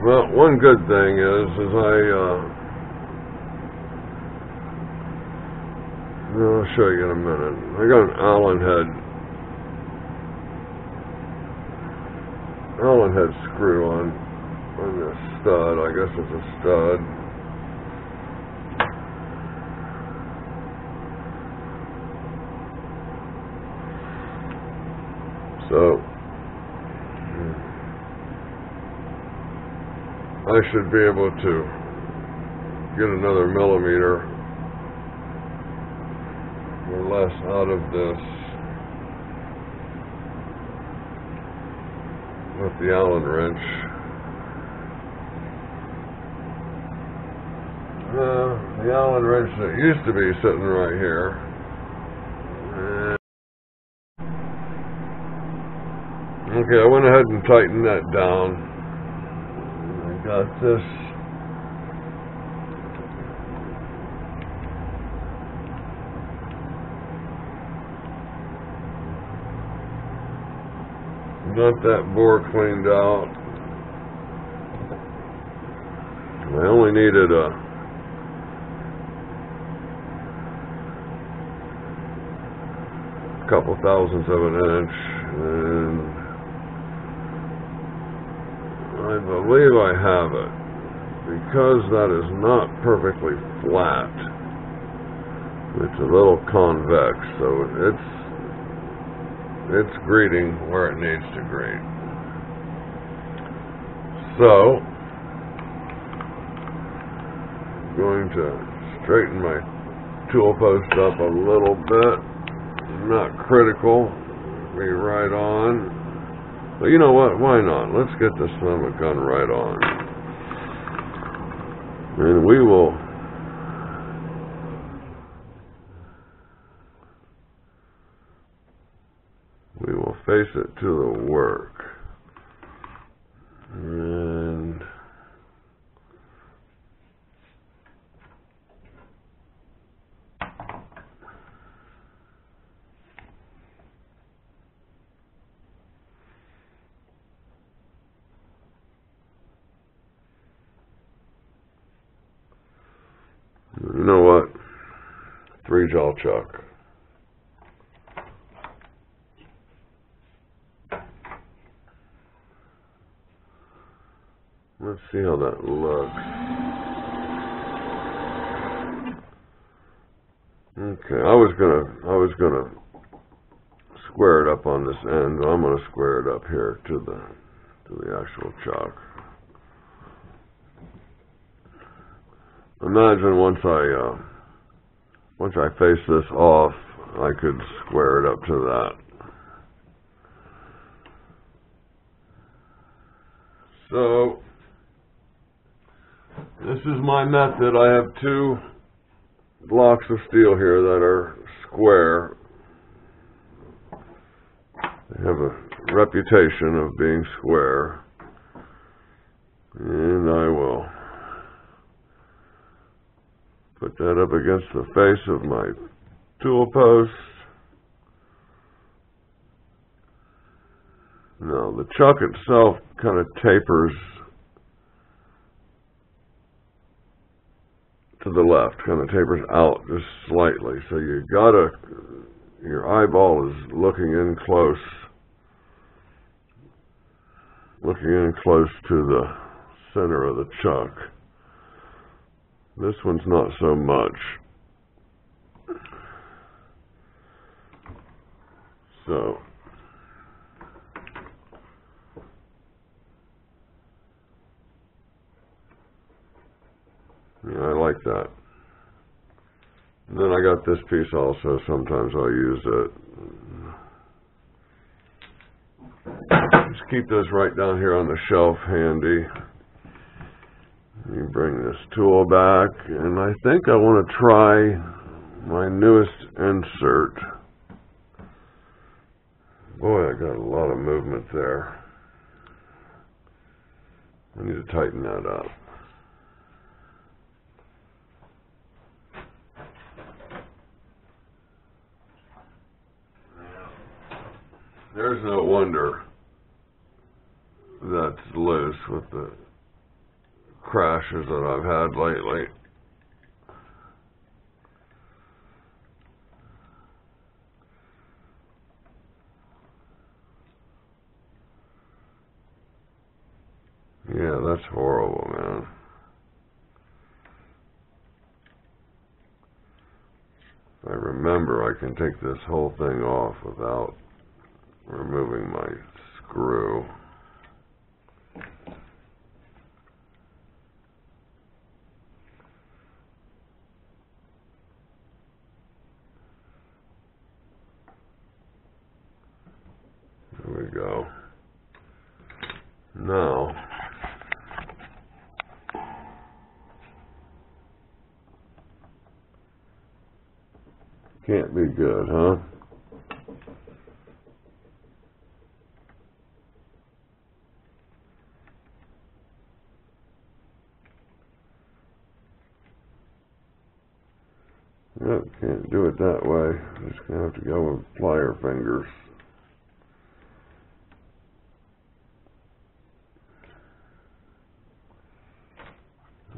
Well, one good thing is I'll show you in a minute. I got an Allen head screw on this stud. I guess it's a stud. So I should be able to get another millimeter or less out of this with the Allen wrench. The Allen wrench that used to be sitting right here. Okay, I went ahead and tightened that down. I got this bore cleaned out. I only needed a couple thousandths of an inch, and I believe I have it. Because that is not perfectly flat, it's a little convex, so it's greeting where it needs to greet. So I'm going to straighten my tool post up a little bit. Not critical, be right on. But you know what? Why not? Let's get this son of a gun right on, and we will face it to the work. And you know what? 3-jaw chuck. Let's see how that looks. Okay, I was gonna square it up on this end. I'm gonna square it up here to the actual chuck. Imagine once I face this off, I could square it up to that. So this is my method. I have 2 blocks of steel here that are square. They have a reputation of being square. And I will put that up against the face of my tool post. Now the chuck itself kind of tapers to the left, kind of tapers out just slightly. So your eyeball is looking in close to the center of the chuck. This one's not so much. So yeah, I like that. And then I got this piece also. Sometimes I'll use it. Just keep this right down here on the shelf handy. You bring this tool back, and I think I want to try my newest insert. Boy, I got a lot of movement there. I need to tighten that up. There's no wonder that's loose with the crashes that I've had lately. Yeah, that's horrible, man. If I remember, I can take this whole thing off without removing my screw. There we go. Now, can't be good, huh? Nope, can't do it that way. Just gonna have to go with plier fingers.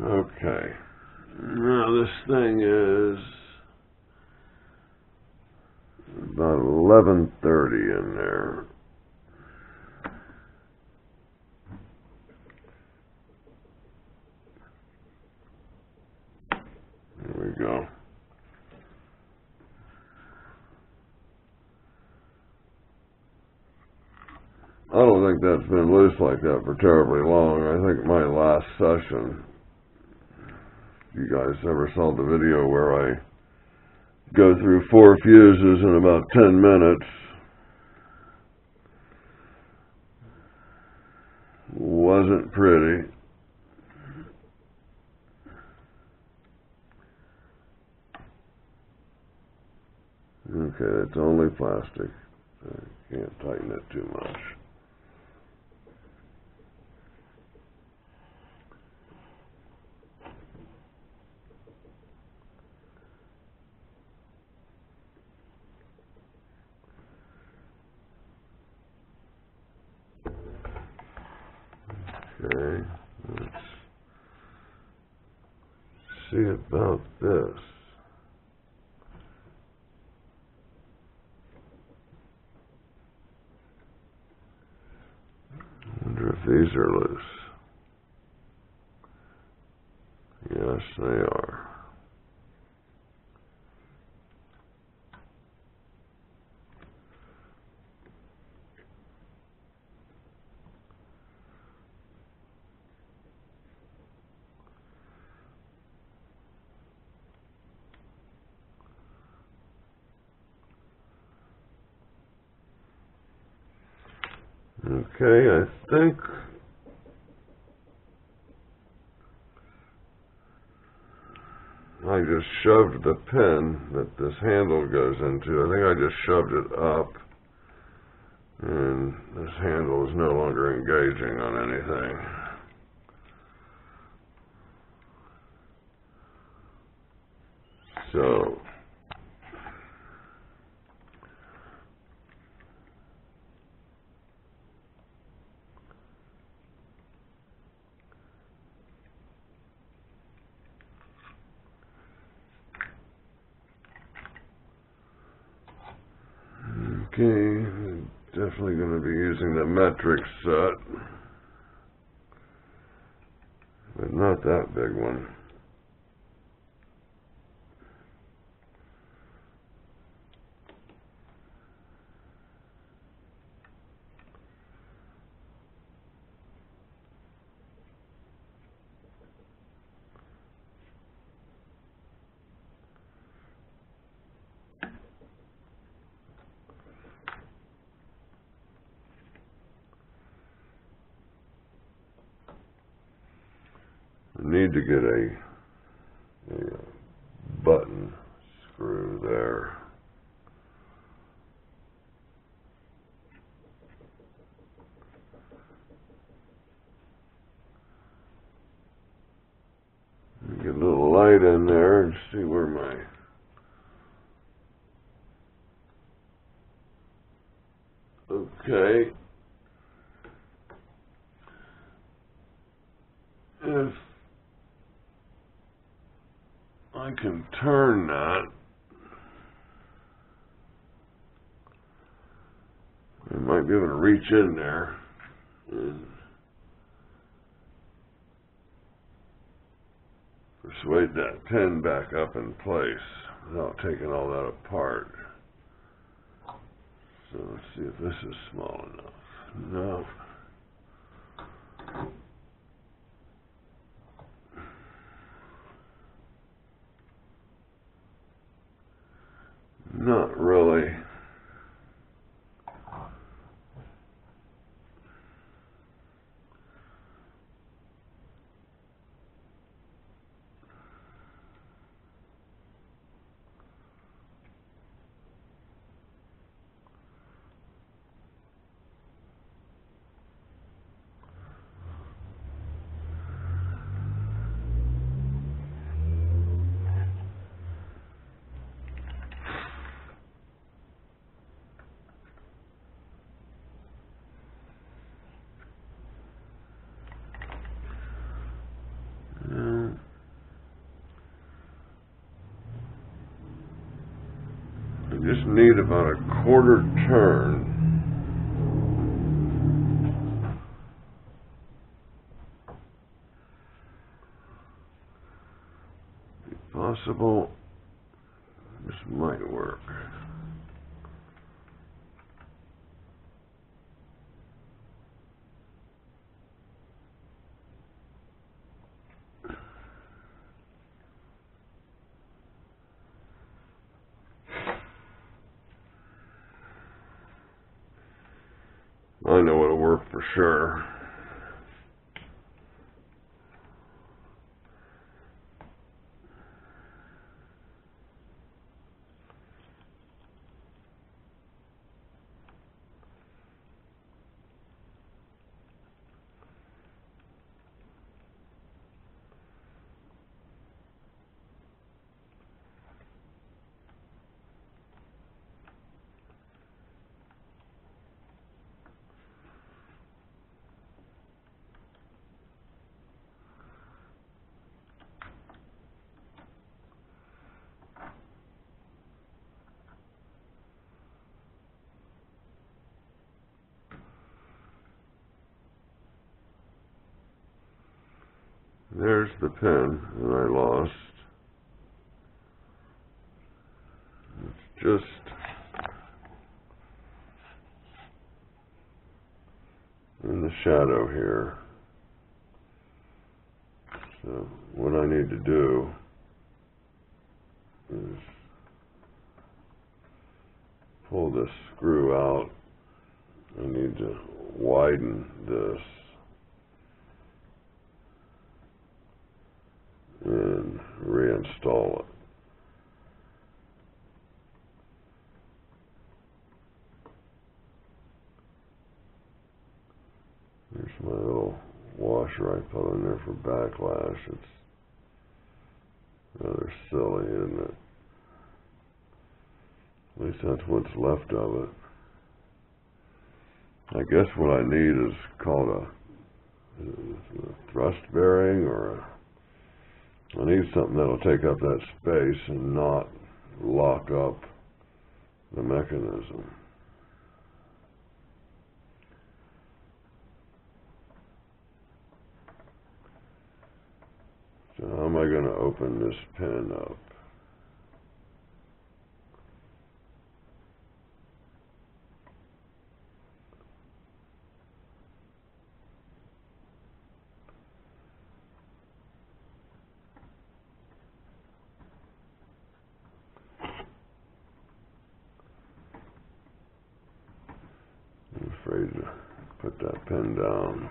Okay. Now this thing is about 11:30 in there. There we go. I don't think that's been loose like that for terribly long. I think my last session, you guys ever saw the video where I go through 4 fuses in about 10 minutes, wasn't pretty. Okay, it's only plastic. I can't tighten it too much. Okay, let's see about this. I wonder if these are loose. Yes, they are. Okay, I think I just shoved the pin that this handle goes into. I think I just shoved it up, and this handle is no longer engaging on anything. So, okay, definitely going to be using the metric set, but not that big one. I need to get a button screw there. Get a little light in there and see where my okay. If I can turn that. I might be able to reach in there and persuade that pin back up in place without taking all that apart. So let's see if this is small enough. No. Not really. I just need about a quarter turn. If possible, this might work. I know it'll work for sure. There's the pin that I lost. It's just in the shadow here. So what I need to do is pull this screw out. I need to widen this and reinstall it. There's my little washer I put in there for backlash. It's rather silly, isn't it? At least that's what's left of it. I guess what I need is called a thrust bearing, or I need something that'll take up that space and not lock up the mechanism. So how am I going to open this pin up? I'm afraid to put that pin down.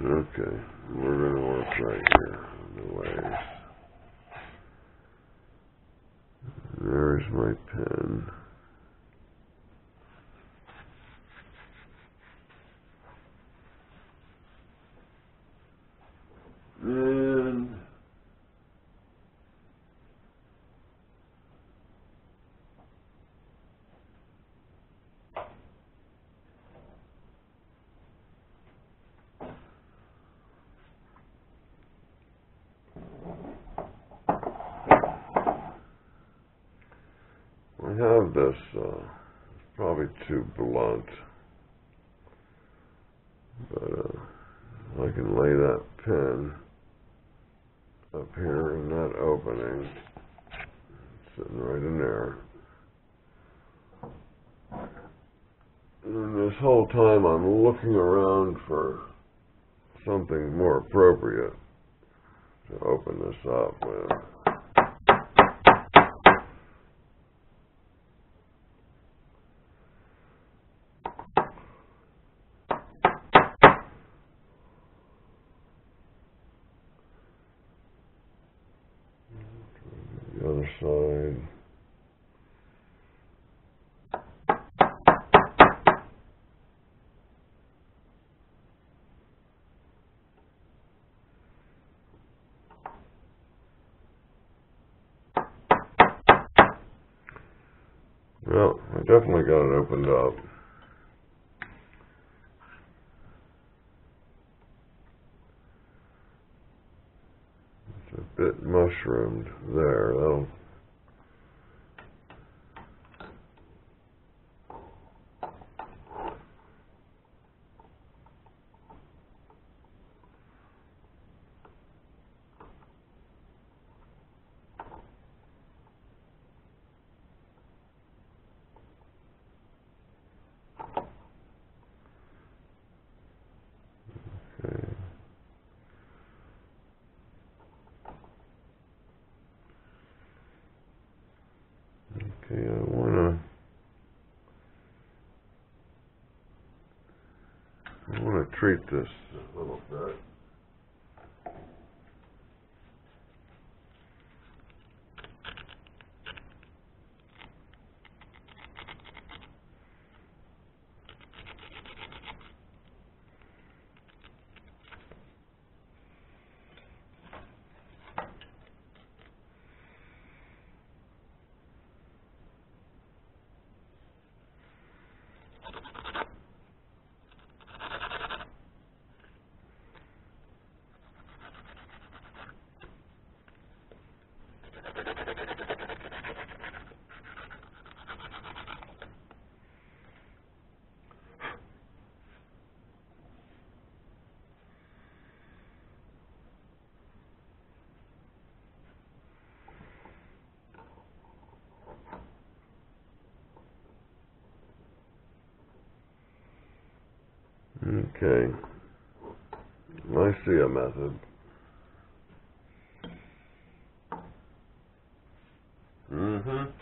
Okay, we're going to work right here on the ways. There's my pen. have this, probably too blunt, but I can lay that pin up here in that opening, sitting right in there. And this whole time I'm looking around for something more appropriate to open this up with. The other side. Well, I definitely got it opened up. It's a bit mushroomed there. That'll okay, I wanna treat this a little bit. Okay, I see a method. Mm-hmm.